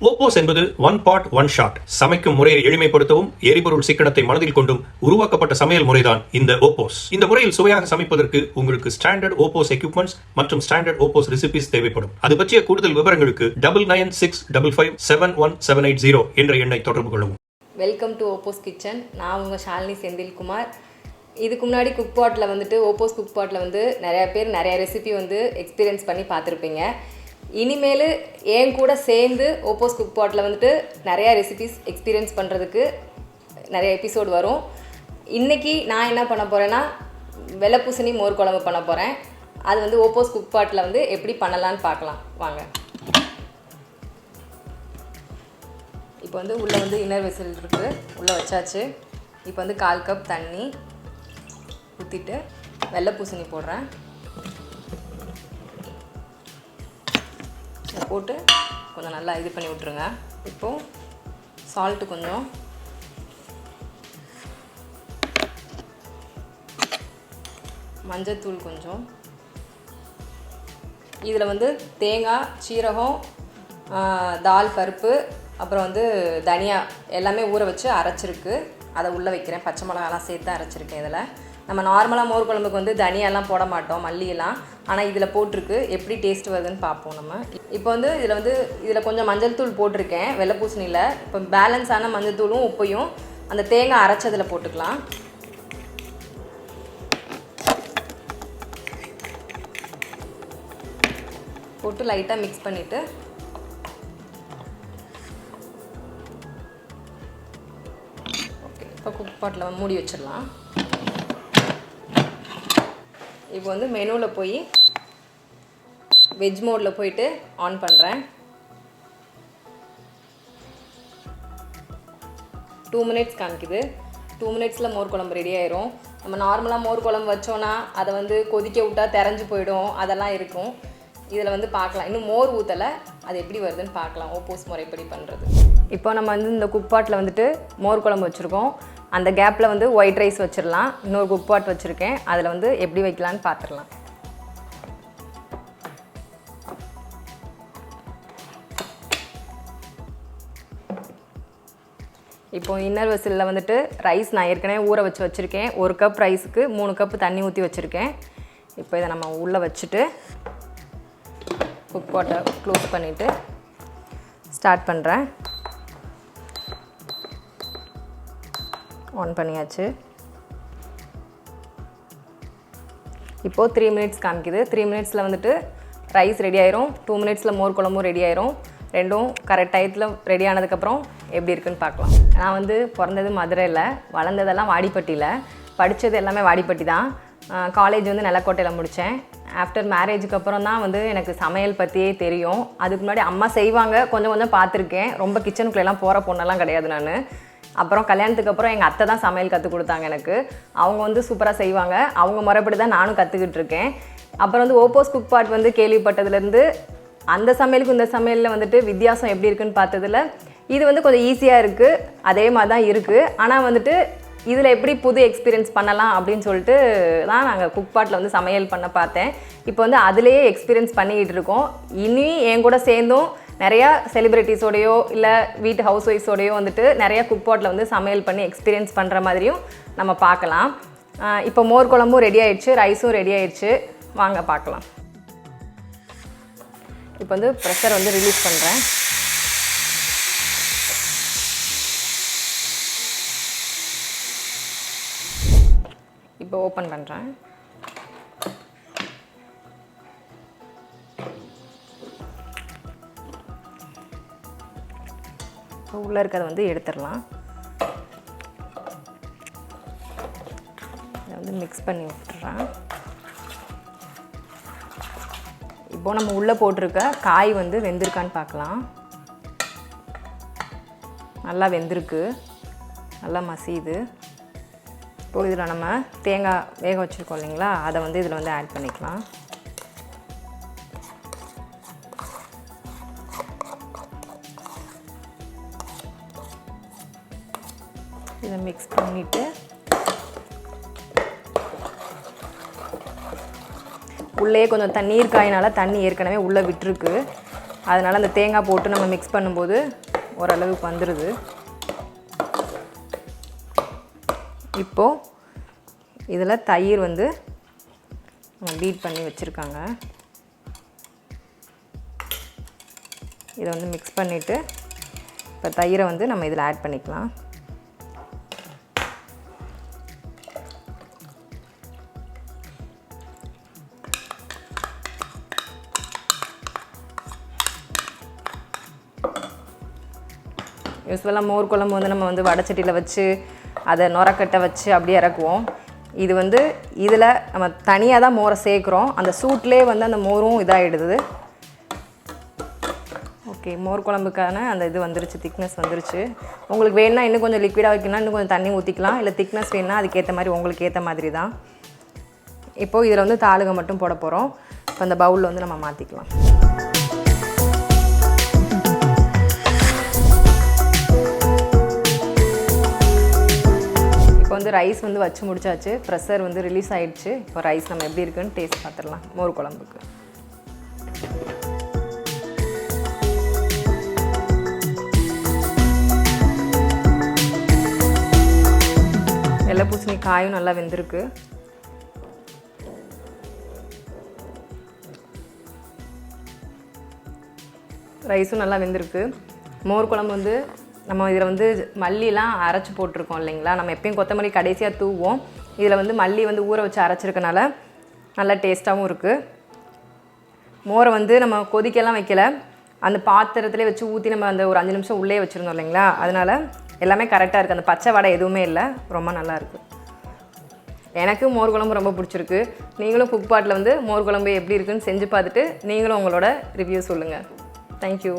OPOS என்பது one pot one shot. சமைக்கும் முறையை எளிமைப்படுத்தவும் எரிபொருள் சிக்கனத்தை மனதில் கொண்டும் உருவாக்கப்பட்ட சமையல் முறைதான் இந்த OPOS. இந்த முறையில் சுவையாக சமைப்பதற்கு உங்களுக்கு ஸ்டாண்டர்ட் OPOS எக்யூப்மெண்ட்ஸ் மற்றும் ஸ்டாண்டர்ட் OPOS ரெசிபிஸ் தேவைப்படும். அது பற்றிய கூடுதல் விவரங்களுக்கு 9965557180 என்ற எண்ணை தொடர்பு கொள்ளவும். Welcome to OPOS kitchen. நான் உங்கள் ஷாலினி செந்தில்குமார். இதுக்கு முன்னாடி குக் பாட்டில் OPOS குக் பாட்டில் நிறைய பேர் நிறைய ரெசிபி எக்ஸ்பீரியன்ஸ் பண்ணி பார்த்துருப்பீங்க. இனிமேல் என் கூட சேர்ந்து OPOS குக் பாட்டில் நிறையா ரெசிபிஸ் எக்ஸ்பீரியன்ஸ் பண்ணுறதுக்கு நிறைய எபிசோடு வரும். இன்றைக்கி நான் என்ன பண்ண போகிறேன்னா வெள்ளைப்பூசணி மோர் குழம்பு பண்ண போகிறேன். அது OPOS குக் பாட்டில் எப்படி பண்ணலான்னு பார்க்கலாம் வாங்க. இப்போ உள்ளே இன்னர் வெசல் இருக்குது, உள்ளே வச்சாச்சு. இப்போ 1/4 கப் தண்ணி ஊற்றிட்டு வெள்ளைப்பூசணி போடுறேன். போட்டு கொஞ்சம் நல்லா இது பண்ணி விட்ருங்க. இப்போது சால்ட்டு கொஞ்சம், மஞ்சத்தூள் கொஞ்சம், இதில் தேங்காய், சீரகம், தால் பருப்பு, அப்புறம் தனியா எல்லாமே ஊற வச்சு அரைச்சிருக்கு. அதை உள்ளே வைக்கிறேன். பச்சை மிளகாலாம் சேர்த்து அரைச்சிருக்கேன். இதில் நம்ம நார்மலாக மோர் குழம்புக்கு தனியாலாம் போட மாட்டோம், மல்லியெல்லாம். ஆனால் இதில் போட்டிருக்கு. எப்படி டேஸ்ட் வருதுன்னு பார்ப்போம் நம்ம. இப்போ இதில் கொஞ்சம் மஞ்சள் தூள் போட்டிருக்கேன் வெள்ளைப்பூசணியில். இப்போ பேலன்ஸான மஞ்சள் தூளும் உப்பையும் அந்த தேங்காய் அரைச்சதில் போட்டுக்கலாம். போட்டு லைட்டாக மிக்ஸ் பண்ணிவிட்டு ஓகே, இப்போ குக் பாட்டில் மூடி வச்சிடலாம். இப்போ மெனுவில் போய் வெஜ் மோடில் போயிட்டு ஆன் பண்ணுறேன். 2 மினிட்ஸ் காமிக்குது. 2 மினிட்ஸில் மோர் குழம்பு ரெடி ஆயிரும். நம்ம நார்மலாக மோர் குழம்பு வச்சோன்னா அதை கொதிக்க விட்டால் தெரிஞ்சு போயிடும், அதெல்லாம் இருக்கும். இதில் பார்க்கலாம். இன்னும் மோர் ஊற்றலை, அது எப்படி வருதுன்னு பார்க்கலாம். OPOS முறைப்படி பண்ணுறது. இப்போ நம்ம இந்த குக் பாட்டில் மோர் குழம்பு வச்சுருக்கோம். அந்த கேப்பில் ஒயிட் ரைஸ் வச்சிடலாம். இன்னொரு குக் பாட் வச்சுருக்கேன், அதில் எப்படி வைக்கலான்னு பார்த்துடலாம். இப்போது இன்னர் வெசலில் ரைஸ் நான் ஏற்கனவே ஊற வச்சுருக்கேன். 1 கப் ரைஸுக்கு 3 கப் தண்ணி ஊற்றி வச்சுருக்கேன். இப்போ இதை நம்ம உள்ளே வச்சுட்டு குக் பாட்டை க்ளோஸ் பண்ணிவிட்டு ஸ்டார்ட் பண்ணுறேன். ஆன் பண்ணியாச்சு. இப்போது 3 மினிட்ஸ் காமிக்குது. 3 மினிட்ஸில் ரைஸ் ரெடி ஆயிரும். 2 மினிட்ஸில் மோர் குழம்பும் ரெடி ஆயிரும். ரெண்டும் கரெக்ட் டயத்தில் ரெடி ஆனதுக்கப்புறம் எப்படி இருக்குன்னு பார்க்கலாம். நான் பிறந்தது மதுரையில், வளர்ந்ததெல்லாம் வாடிப்பட்டியில், படித்தது எல்லாமே வாடிப்பட்டி தான். காலேஜ் நிலக்கோட்டையில் முடித்தேன். ஆஃப்டர் மேரேஜுக்கு அப்புறம் தான் எனக்கு சமையல் பற்றியே தெரியும். அதுக்கு முன்னாடி அம்மா செய்வாங்க, கொஞ்சம் கொஞ்சம் பார்த்துருக்கேன். ரொம்ப கிச்சனுக்குள்ளெல்லாம் போகிற பொண்ணெல்லாம் கிடையாது நான். அப்புறம் கல்யாணத்துக்கு அப்புறம் எங்கள் அத்தை தான் சமையல் கற்றுக் கொடுத்தாங்க எனக்கு. அவங்க சூப்பராக செய்வாங்க. அவங்க முறைப்படி தான் நானும் கற்றுக்கிட்டு இருக்கேன். அப்புறம் OPOS குக் பாட் கேள்விப்பட்டதுலேருந்து அந்த சமையலுக்கு இந்த சமையலில் வித்தியாசம் எப்படி இருக்குன்னு பார்த்ததில் இது கொஞ்சம் ஈஸியாக இருக்குது, அதே மாதிரி தான் இருக்குது. ஆனால் இதில் எப்படி புது எக்ஸ்பீரியன்ஸ் பண்ணலாம் அப்படின்னு சொல்லிட்டு தான் நாங்கள் குக் பாட்டில் சமையல் பண்ண பார்த்தேன். இப்போ அதிலேயே எக்ஸ்பீரியன்ஸ் பண்ணிக்கிட்டு இருக்கோம். இனி என் கூட சேர்ந்தும் நிறையா செலிப்ரிட்டிஸோடையோ இல்லை வீட்டு ஹவுஸ் ஒய்ஃப்ஸோடையோ நிறையா குக் பாட்டில் சமையல் பண்ணி எக்ஸ்பீரியன்ஸ் பண்ணுற மாதிரியும் நம்ம பார்க்கலாம். இப்போ மோர் குழம்பும் ரெடி ஆயிடுச்சு, ரைஸும் ரெடி ஆயிடுச்சு. வாங்க பார்க்கலாம். இப்போ ப்ரெஷர் ரிலீஸ் பண்ணுறேன். இப்போ ஓப்பன் பண்ணுறேன். இப்போ உள்ளே இருக்கிறத எடுத்துடலாம். இதை மிக்ஸ் பண்ணி விட்டுறேன். இப்போ நம்ம உள்ளே போட்டிருக்க காய் வெந்திருக்கான்னு பார்க்கலாம். நல்லா வெந்திருக்கு, நல்லா மசியுது. இப்போ இதில் நம்ம தேங்காய் வேக வச்சுருக்கோம் இல்லைங்களா, அதை இதில் ஆட் பண்ணிக்கலாம். இதை மிக்ஸ் பண்ணிவிட்டு உள்ளே கொஞ்சம் தண்ணீர் காயினால் தண்ணி ஏற்கனவே உள்ளே விட்டுருக்கு. அதனால் அந்த தேங்காய் போட்டு நம்ம மிக்ஸ் பண்ணும்போது ஓரளவுக்கு வந்துடுது. இப்போது இதில் தயிர் வந்து நம்ம பீட் பண்ணி வச்சுருக்காங்க. இதை வந்து மிக்ஸ் பண்ணிவிட்டு இப்போ தயிரை வந்து நம்ம இதில் ஆட் பண்ணிக்கலாம். யூஸ்வலாக மோர் குழம்பு வந்து நம்ம வந்து வடைச்சட்டியில் வச்சு அதை நுரக்கட்டை வச்சு அப்படியே இறக்குவோம். இது வந்து இதில் நம்ம தனியாக தான் மோரை சேர்க்குறோம். அந்த சூட்லேயே வந்து அந்த மோரும் இதாகிடுது. ஓகே, மோர் குழம்புக்கான அந்த இது வந்துருச்சு, திக்னஸ் வந்துருச்சு. உங்களுக்கு வேணுன்னா இன்னும் கொஞ்சம் லிக்விடாக வைக்கணும்னா இன்னும் கொஞ்சம் தண்ணி ஊற்றிக்கலாம். இல்லை திக்னஸ் வேணுன்னா அதுக்கேற்ற மாதிரி உங்களுக்கு ஏற்ற மாதிரி தான். இப்போது இதில் வந்து தாளுகை மட்டும் போட போகிறோம். இப்போ அந்த பவுலில் வந்து நம்ம மாற்றிக்கலாம். இப்போ வந்து ரைஸ் வந்து வச்சு முடிச்சாச்சு. ப்ரெஷர் வந்து ரிலீஸ் ஆகிடுச்சு. இப்போ ரைஸ் நம்ம எப்படி இருக்குன்னு டேஸ்ட் பார்த்துடலாம் மோர் குழம்புக்கு. வெள்ளை பூசணி காயும் நல்லா வெந்திருக்கு. ரைஸும் நல்லா வெந்திருக்கு. மோர் குழம்பு வந்து நம்ம இதில் வந்து மல்லிலாம் அரைச்சி போட்டிருக்கோம் இல்லைங்களா. நம்ம எப்பயும் கொத்தமல்லி கடைசியாக தூவோம். இதில் வந்து மல்லி வந்து ஊற வச்சு அரைச்சிருக்கனால நல்லா டேஸ்ட்டாகவும் இருக்குது. மோரை வந்து நம்ம கொதிக்கலாம் வைக்கல, அந்த பாத்திரத்திலே வச்சு ஊற்றி நம்ம அந்த ஒரு 5 நிமிஷம் உள்ளே வச்சுருந்தோம் இல்லைங்களா. அதனால் எல்லாமே கரெக்டாக இருக்குது. அந்த பச்சை வடை எதுவுமே இல்லை, ரொம்ப நல்லாயிருக்கு. எனக்கு மோர் குழம்பு ரொம்ப பிடிச்சிருக்கு. நீங்களும் குக் பாட்டில் வந்து மோர் குழம்பு எப்படி இருக்குன்னு செஞ்சு பார்த்துட்டு நீங்களும் உங்களோட ரிவ்யூ சொல்லுங்கள். தேங்க்யூ.